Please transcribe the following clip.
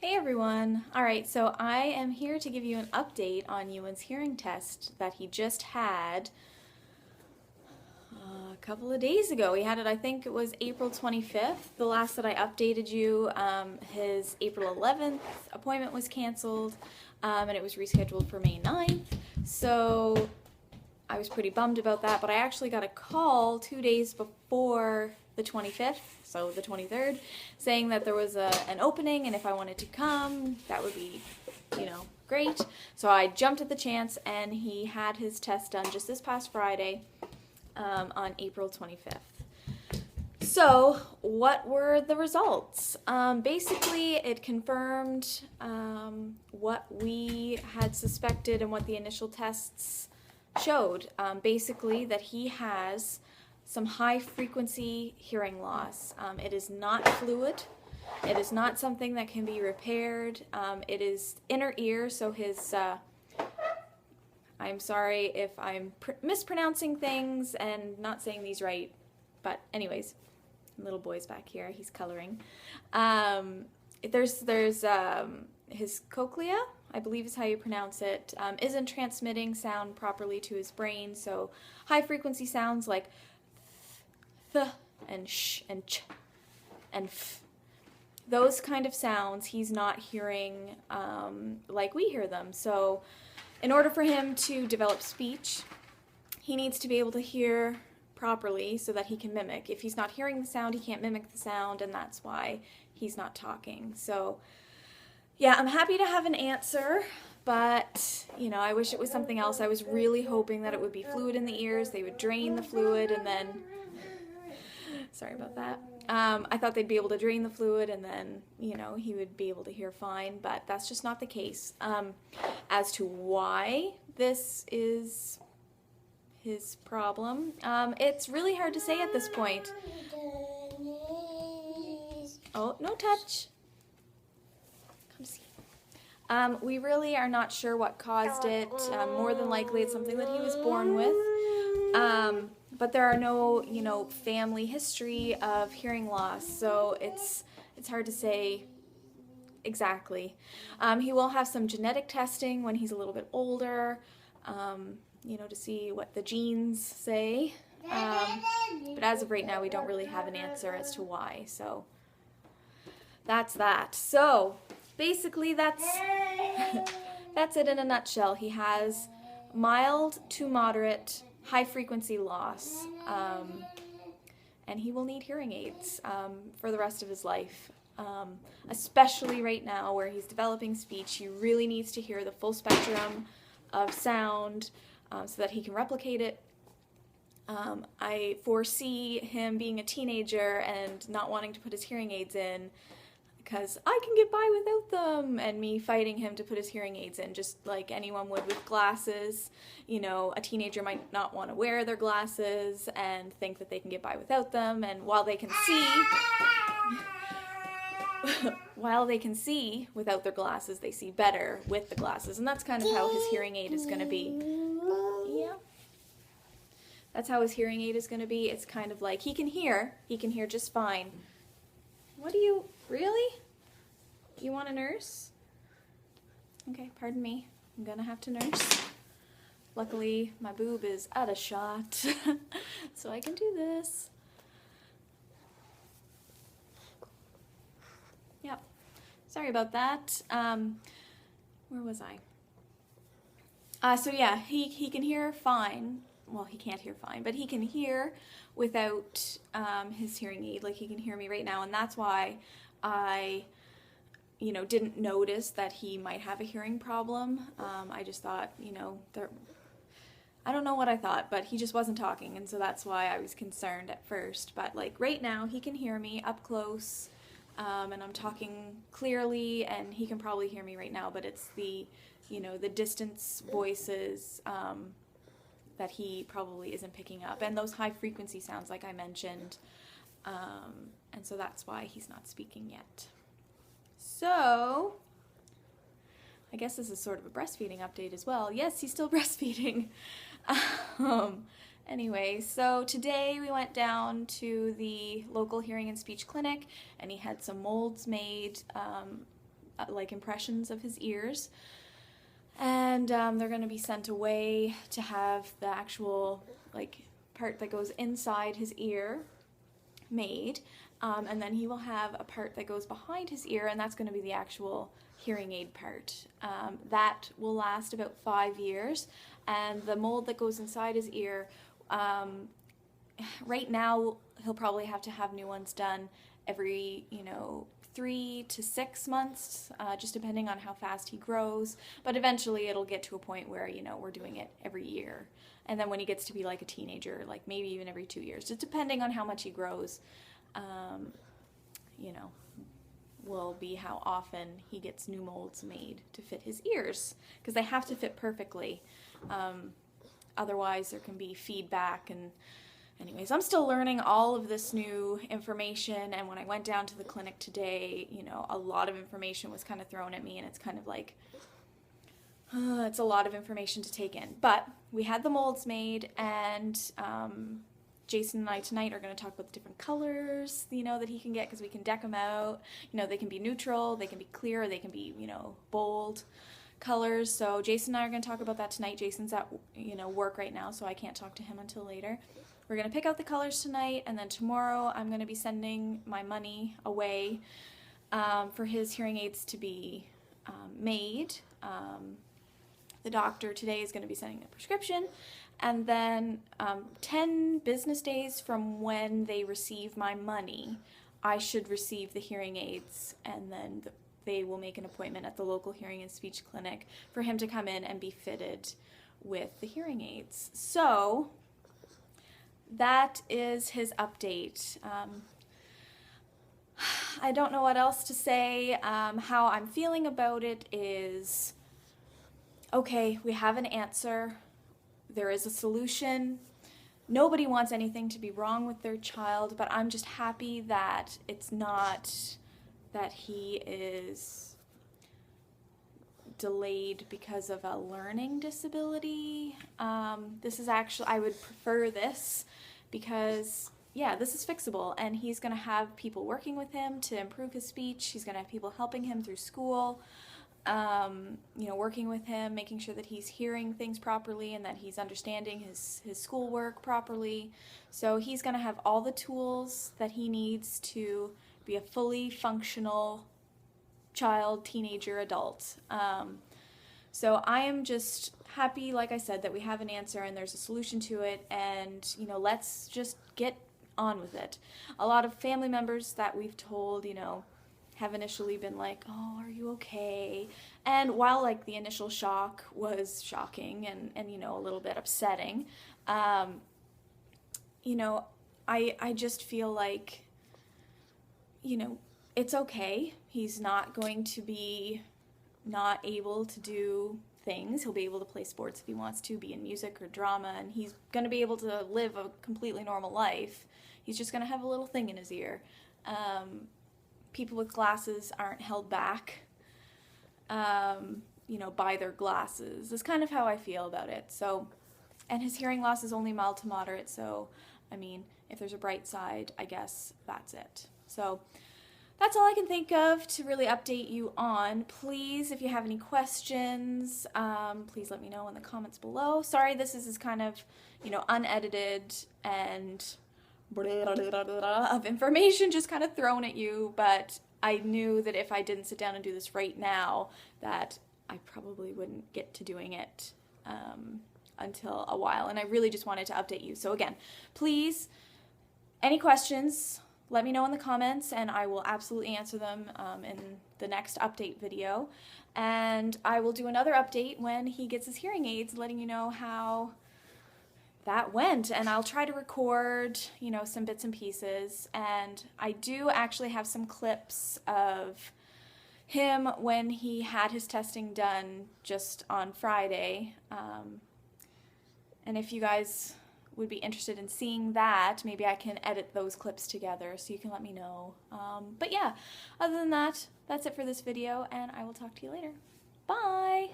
Hey everyone! Alright, so I am here to give you an update on Euan's hearing test that he just had a couple of days ago. He had it, I think it was April 25th. The last that I updated you, his April 11th appointment was canceled, and it was rescheduled for May 9th. So I was pretty bummed about that, but I actually got a call 2 days before the 25th, so the 23rd, saying that there was an opening and if I wanted to come, that would be, great. So I jumped at the chance and he had his test done just this past Friday on April 25th. So what were the results? Basically, it confirmed what we had suspected and what the initial tests showed. Basically, that he has some high frequency hearing loss. It is not fluid. It is not something that can be repaired. It is inner ear, so his, I'm sorry if I'm mispronouncing things and not saying these right, but anyways, little boy's back here, he's coloring. There's his cochlea, I believe is how you pronounce it, isn't transmitting sound properly to his brain, so high frequency sounds like th and sh and ch and f. Those kind of sounds he's not hearing like we hear them. So in order for him to develop speech, he needs to be able to hear properly so that he can mimic. If he's not hearing the sound, he can't mimic the sound, and that's why he's not talking. So yeah, I'm happy to have an answer, but I wish it was something else. I was really hoping that it would be fluid in the ears. They would drain the fluid and then sorry about that. I thought they'd be able to drain the fluid and then, he would be able to hear fine, but that's just not the case. As to why this is his problem, it's really hard to say at this point. Oh, no touch. Come see. We really are not sure what caused it. More than likely it's something that he was born with. But there are no, family history of hearing loss, so it's hard to say exactly. He will have some genetic testing when he's a little bit older, to see what the genes say. But as of right now, we don't really have an answer as to why, so that's that. So basically that's it in a nutshell. He has mild to moderate high frequency loss, and he will need hearing aids for the rest of his life, especially right now where he's developing speech. He really needs to hear the full spectrum of sound so that he can replicate it. I foresee him being a teenager and not wanting to put his hearing aids in because I can get by without them, and me fighting him to put his hearing aids in, just like anyone would with glasses. A teenager might not want to wear their glasses and think that they can get by without them, and while they can see without their glasses, they see better with the glasses, and that's kind of how his hearing aid is going to be. Yeah. That's how his hearing aid is going to be. It's kind of like he can hear just fine. What do you, really? You want a nurse? Okay, pardon me. I'm gonna have to nurse. Luckily, my boob is out of shot, so I can do this. Yep. Sorry about that. Where was I? So yeah, he can hear fine. Well, he can't hear fine, but he can hear without his hearing aid. Like, he can hear me right now, and that's why I, didn't notice that he might have a hearing problem. I just thought, I don't know what I thought, but he just wasn't talking, and so that's why I was concerned at first. But, like, right now, he can hear me up close, and I'm talking clearly, and he can probably hear me right now, but it's the, the distance voices, that he probably isn't picking up, and those high frequency sounds like I mentioned, and so that's why he's not speaking yet. So I guess this is sort of a breastfeeding update as well. Yes, he's still breastfeeding. Anyway, so today we went down to the local hearing and speech clinic, and he had some molds made like impressions of his ears. And they're going to be sent away to have the actual like part that goes inside his ear made. And then he will have a part that goes behind his ear, and that's going to be the actual hearing aid part. That will last about 5 years. And the mold that goes inside his ear, right now he'll probably have to have new ones done every, 3 to 6 months, just depending on how fast he grows. But eventually it'll get to a point where, we're doing it every year. And then when he gets to be like a teenager, like maybe even every 2 years, just depending on how much he grows, will be how often he gets new molds made to fit his ears, because they have to fit perfectly. Otherwise there can be feedback. And anyways, I'm still learning all of this new information, and when I went down to the clinic today, a lot of information was kind of thrown at me, and it's kind of like, it's a lot of information to take in. But we had the molds made, and Jason and I tonight are going to talk about the different colors, that he can get, because we can deck them out. They can be neutral, they can be clear, they can be, bold colors. So Jason and I are going to talk about that tonight. Jason's at, work right now, so I can't talk to him until later. We're going to pick out the colors tonight, and then tomorrow I'm going to be sending my money away for his hearing aids to be made. The doctor today is going to be sending the prescription, and then 10 business days from when they receive my money, I should receive the hearing aids, and then they will make an appointment at the local hearing and speech clinic for him to come in and be fitted with the hearing aids. So that is his update. I don't know what else to say. How I'm feeling about it is, okay, we have an answer. There is a solution. Nobody wants anything to be wrong with their child, but I'm just happy that it's not that he is delayed because of a learning disability. This is actually, I would prefer this, because yeah, this is fixable, and he's going to have people working with him to improve his speech. He's going to have people helping him through school, working with him, making sure that he's hearing things properly and that he's understanding his schoolwork properly. So he's going to have all the tools that he needs to be a fully functional child, teenager, adult. So I am just happy, like I said, that we have an answer and there's a solution to it, and let's just get on with it. A lot of family members that we've told, have initially been like, oh, are you okay? And while like the initial shock was shocking and a little bit upsetting, I just feel like, it's okay. He's not going to be not able to do things. He'll be able to play sports if he wants to, be in music or drama, and he's going to be able to live a completely normal life. He's just going to have a little thing in his ear. People with glasses aren't held back, by their glasses. That's kind of how I feel about it. So, and his hearing loss is only mild to moderate, so, if there's a bright side, I guess that's it. So, that's all I can think of to really update you on. Please, if you have any questions, please let me know in the comments below. Sorry, this is kind of, unedited and of information just kind of thrown at you, but I knew that if I didn't sit down and do this right now, that I probably wouldn't get to doing it until a while, and I really just wanted to update you. So again, please, any questions, let me know in the comments, and I will absolutely answer them in the next update video. And I will do another update when he gets his hearing aids, letting you know how that went. And I'll try to record, some bits and pieces. And I do actually have some clips of him when he had his testing done just on Friday. And if you guys would be interested in seeing that, maybe I can edit those clips together so you can let me know. But yeah, other than that, that's it for this video, and I will talk to you later. Bye!